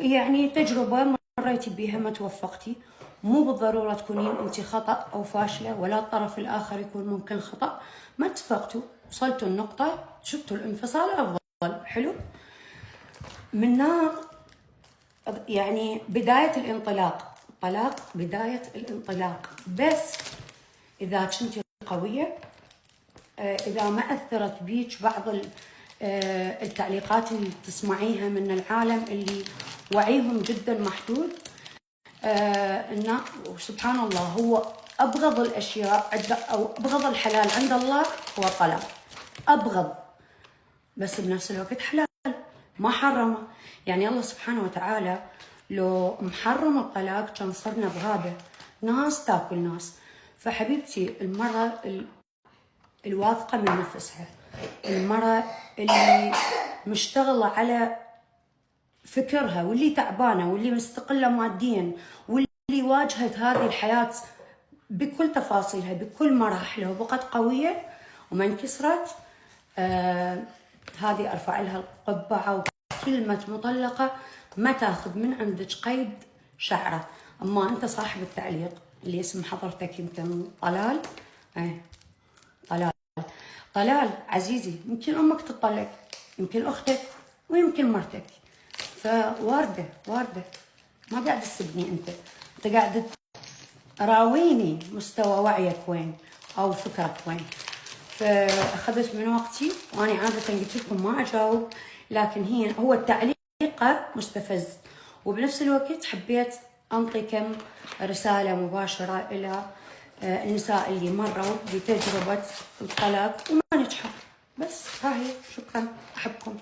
يعني تجربة مريتي بيها ما توفقتي، مو بالضرورة تكونين انت خطأ او فاشلة، ولا الطرف الاخر يكون ممكن خطأ. ما اتفقتوا، وصلتوا النقطة، شفتوا الانفصال افضل. حلو. من هنا يعني بداية الانطلاق، طلاق بداية الانطلاق. بس اذا كنتي قوية، اذا ما اثرت بيك بعض التعليقات اللي تسمعيها من العالم اللي وعيهم جدا محدود، انه سبحان الله هو ابغض الاشياء او ابغض الحلال عند الله هو الطلاق. ابغض، بس بنفس الوقت حلال، ما حرمه. يعني الله سبحانه وتعالى لو محرم الطلاق كان صرنا بغابه، ناس تاكل ناس. فحبيبتي المرأة الواثقة من نفسها، المرأة اللي مشتغلة على فكرها، واللي تعبانة، واللي مستقلة ماديا، واللي واجهت هذه الحياة بكل تفاصيلها بكل مراحلها وبقت قوية وما انكسرت، هذه ارفع لها القبعة. وكلمة مطلقة ما تاخذ من عندك قيد شعرة. اما انت صاحب التعليق اللي اسم حضرتك يمكن طلال، طلال، طلال عزيزي، يمكن امك تطلق، يمكن اختك، ويمكن مرتك. فواردة ما قاعد تسبني انت قاعد راويني مستوى وعيك وين او فكرك وين. فاخذت من وقتي، وانا عاده قلت لكم ما اجاوب، لكن هو التعليق مستفز. وبنفس الوقت حبيت انطي كم رساله مباشره الى النساء اللي مروا بتجربه الطلاق وما نجحوا. بس ها هي، شكرا، احبكم.